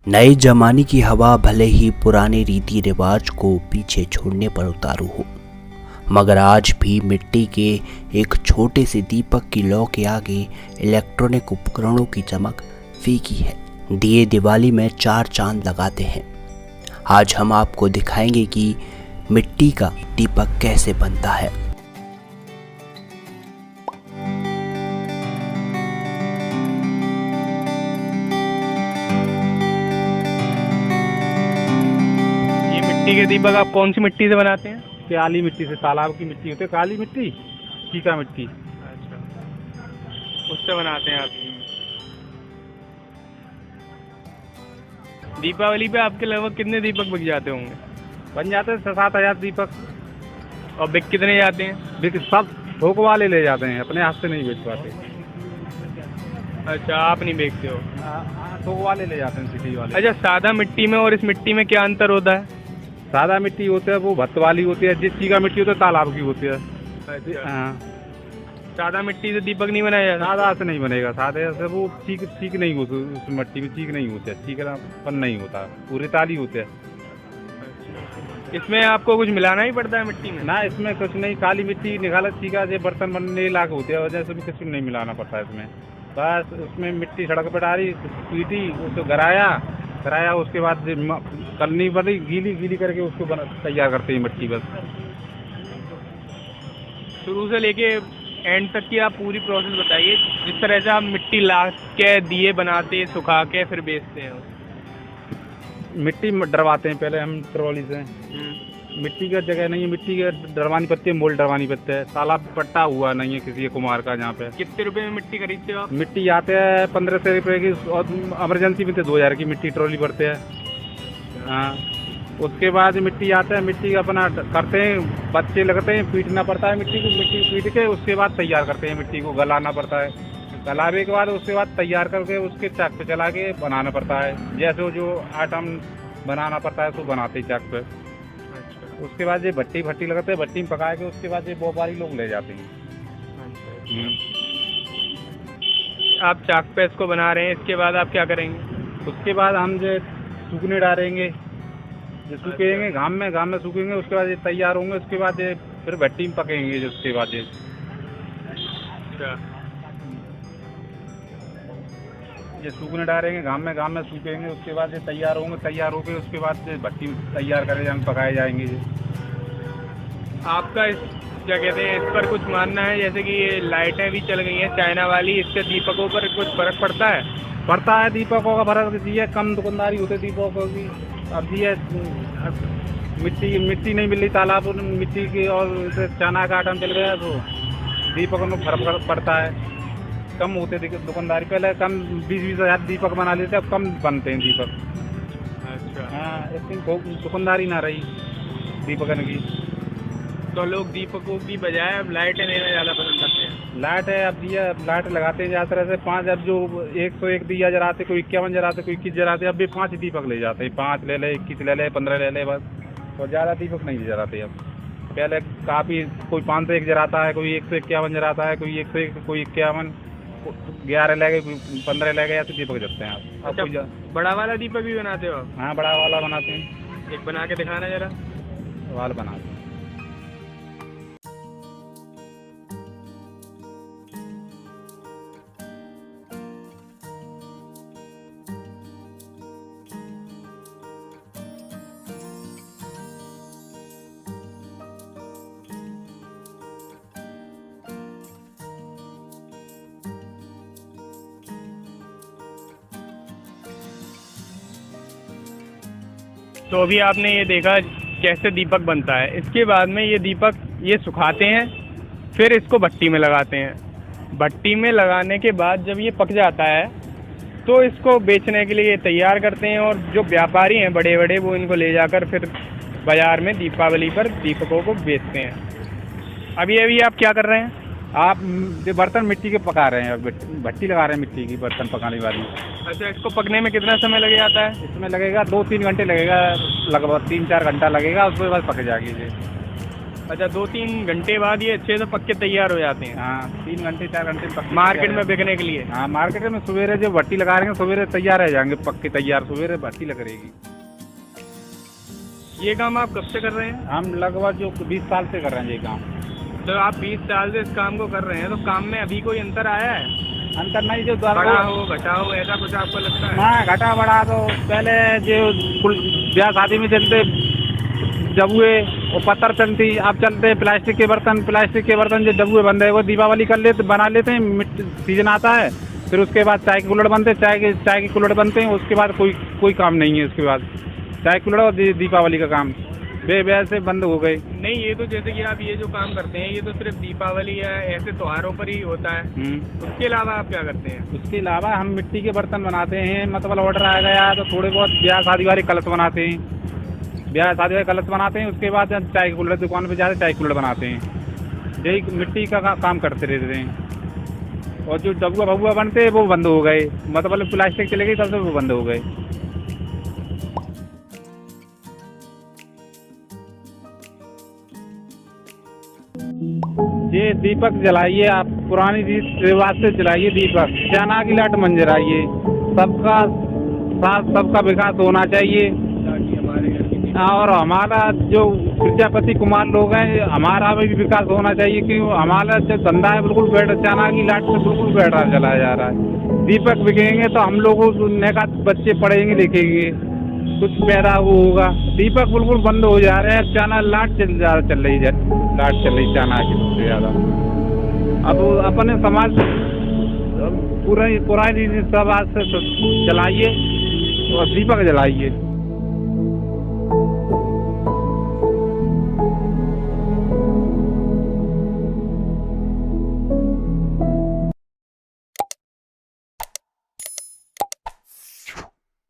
नए जमाने की हवा भले ही पुराने रीति रिवाज को पीछे छोड़ने पर उतारू हो, मगर आज भी मिट्टी के एक छोटे से दीपक की लौ के आगे इलेक्ट्रॉनिक उपकरणों की चमक फीकी है। दिए दिवाली में चार चांद लगाते हैं। आज हम आपको दिखाएंगे कि मिट्टी का दीपक कैसे बनता है। मिट्टी के दीपक आप कौन सी मिट्टी से बनाते हैं? काली मिट्टी से, तालाब की मिट्टी होती है काली मिट्टी, चीका मिट्टी। अच्छा, उससे बनाते हैं आप। दीपावली पे आपके लगभग कितने दीपक बिक जाते होंगे? बन जाते हैं 6-7 हज़ार दीपक। और बिक कितने जाते हैं? बिक सब थोक वाले ले जाते हैं, अपने हाथ से नहीं बेच पाते। अच्छा, आप नहीं बेचते हो? थोक वाले ले जाते हैं, सिटी वाले। अच्छा, सादा मिट्टी में और इस मिट्टी में क्या अंतर होता है? सादा मिट्टी होती है वो भत्त वाली होती है, जिस चीका मिट्टी होती है तालाब की होती है। अच्छा। हाँ, सादा मिट्टी से दीपक नहीं बनाया जाता? सादा से नहीं बनेगा, सादे से वो चीक नहीं होती, उस मिट्टी में चीक नहीं होती है, चीकनापन नहीं होता, पूरी ताली होते है। इसमें आपको कुछ मिलाना ही पड़ता है मिट्टी में? ना, इसमें कुछ नहीं, काली मिट्टी निकाला चीका जो बर्तन बनने लायक होते हैं, वजह से भी कुछ नहीं मिलाना पड़ता है इसमें। बस उसमें मिट्टी सड़क पर डाली, पीटी, उसको गराया, उसके बाद करनी पड़ी, गीली करके उसको तैयार करते हैं मिट्टी। बस शुरू से लेके एंड तक की आप पूरी प्रोसेस बताइए, जिस तरह से आप मिट्टी ला के दिए बनाते, सुखा के फिर बेचते हैं। मिट्टी डरवाते हैं पहले हम ट्रॉली से। मिट्टी का जगह नहीं है, मिट्टी के डरवानी पड़ती है, मोल डरवानी पड़ते है। तालाब पट्टा हुआ नहीं है किसी कुमार का जहाँ पे। कितने रुपए में मिट्टी खरीदते हो आप? मिट्टी आते हैं 1500 रुपये की, और इमरजेंसी में तो 2000 की मिट्टी ट्रॉली पड़ते हैं। हाँ, उसके बाद मिट्टी आता है, मिट्टी का अपना करते हैं, बच्चे लगते हैं, पीटना पड़ता है मिट्टी को, मिट्टी पीट के उसके बाद तैयार करते हैं। मिट्टी को गलाना पड़ता है, गलाने के बाद उसके बाद तैयार करके उसके चाक पे चला के बनाना पड़ता है। जैसे जो आइटम बनाना पड़ता है तो बनाते हैं चाक पे। उसके बाद ये भट्टी लगाते हैं, भट्टी में पका के उसके बाद ये व्यापारी लोग ले जाते हैं। आप चाक पे इसको बना रहे हैं, इसके बाद आप क्या करेंगे? उसके बाद हम जो सूखने डालेंगे, जो सूखेंगे घाम में सूखेंगे, उसके बाद ये तैयार होंगे। उसके बाद ये फिर भट्टी में पकेंगे, जो उसके बाद ये। अच्छा, ये सूखने डालेंगे घाम में सूखेंगे, उसके बाद ये तैयार होंगे, तैयार होकर उसके बाद ये भट्टी में तैयार करे जाएंगे, पकाए जाएंगे। आपका इस क्या कहते हैं, इस पर कुछ मानना है? जैसे कि ये लाइटें भी चल गई हैं चाइना वाली, इससे दीपकों पर कुछ फर्क पड़ता है? पड़ता है, दीपकों का फर्क दिया, कम दुकानदारी होती है दीपकों की। अब दिए मिट्टी नहीं मिल रही तालाब मिट्टी की, और चना का आइटम चल गया तो दीपकों में फर्क पड़ता है, कम होते दुकानदारी। पहले कम 20-20 हज़ार दीपक बना लेते, अब कम बनते हैं दीपक। अच्छा। हाँ, इतनी दुकानदारी ना रही दीपकन की, तो लोग दीपकों की बजाय अब लाइटें लेना ज़्यादा पसंद करते हैं। लाइट है, अब दिया लाइट लगाते हैं ज्यादा तरह से 5। अब जो 101 दिया जलाते, कोई 51 जलाते, कोई 21 जलाते, अब भी 5 दीपक ले जाते हैं। 5 ले ले, 21 ले ले, 15 ले ले, बस। तो ज़्यादा दीपक नहीं जलाते अब। पहले काफ़ी, कोई 501 जलाता है, कोई 151 जलाता है, कोई 101, कोई 51, 11 ले गए, कोई 15 ले गए, ऐसे दीपक जलते हैं आप। अच्छा, बड़ा वाला दीपक भी बनाते हो? हाँ, बड़ा वाला बनाते हैं। एक बना के दिखाना जरा। वाला बनाते हैं। तो अभी आपने ये देखा कैसे दीपक बनता है। इसके बाद में ये दीपक ये सुखाते हैं, फिर इसको भट्टी में लगाते हैं। भट्टी में लगाने के बाद जब ये पक जाता है तो इसको बेचने के लिए तैयार करते हैं, और जो व्यापारी हैं बड़े बड़े, वो इनको ले जाकर फिर बाज़ार में दीपावली पर दीपकों को बेचते हैं। अभी आप क्या कर रहे हैं? आप जो बर्तन मिट्टी के पका रहे हैं, भट्टी लगा रहे हैं मिट्टी की, बर्तन पकाने वाली। अच्छा, इसको पकने में कितना समय लग जाता है? इसमें लगेगा 2-3 घंटे लगेगा, लगभग 3-4 घंटा लगेगा, उसके बाद पक जाएगी जी। अच्छा, 2-3 घंटे बाद ये अच्छे से पक के तैयार हो जाते हैं हाँ 3 घंटे 4 घंटे पक के मार्केट तैयार में बिकने के लिए। है। हाँ मार्केट में सवेरे जो भट्टी लगा रहे हैं सवेरे तैयार रह जाएंगे, पक के तैयार सवेरे भट्टी लग रहेगी। ये काम आप कब से कर रहे हैं? हम लगभग जो 20 साल से कर रहे हैं ये काम। तो आप 20 साल से इस काम को कर रहे हैं, तो काम में अभी कोई अंतर आया है? अंतर नहीं, जो बड़ा हो घटा हो ऐसा कुछ आपको लगता है? हाँ घटा बड़ा तो पहले जो ब्याह शादी में चलते डबुए और पत्थर चलती, अब चलते प्लास्टिक के बर्तन जो डबुए बनते हैं वो दीपावली कर लेते बना लेते हैं। मिट्टी सीजन आता है फिर उसके बाद चाय के कुल्हड़ बनते हैं, चाय के कुल्हड़ बनते हैं। उसके बाद कोई काम नहीं है, उसके बाद चाय कुल्हड़ और दीपावली का काम वैसे बंद हो गए। नहीं, ये तो जैसे कि आप ये जो काम करते हैं ये तो सिर्फ दीपावली या ऐसे त्योहारों पर ही होता है। उसके अलावा आप क्या करते हैं? उसके अलावा हम मिट्टी के बर्तन बनाते हैं, मतलब ऑर्डर आ गया तो थोड़े बहुत ब्याह शादी वाले कलश बनाते हैं, उसके बाद चाय के कुल्हड़ दुकान पे जाते चाय के कुल्हड़ बनाते हैं। यही मिट्टी का काम करते रहते हैं। और जो डबुआ भबुआ बनते हैं वो बंद हो गए, मतलब प्लास्टिक चले गई तब से वो बंद हो गए। ये दीपक जलाइए, आप पुरानी रीत रिवाज से जलाइए दीपक, चना की लाट मन जलाइए। सबका साथ सबका विकास होना चाहिए। और हमारा जो प्रजापति कुमार लोग हैं हमारा भी विकास होना चाहिए, कि हमारा जो धंधा है बिल्कुल चना की लाट से बिल्कुल बैठ रहा चलाया जा रहा है। दीपक बिकेंगे तो हम लोगों का बच्चे पढ़ेंगे लिखेंगे, कुछ पैदा होगा। दीपक बिल्कुल बंद हो जा रहे हैं, चना लाट चल रही चना की सबसे ज़्यादा। अब अपने समाज पुरानी समाज से जलाइए और दीपक जलाइए।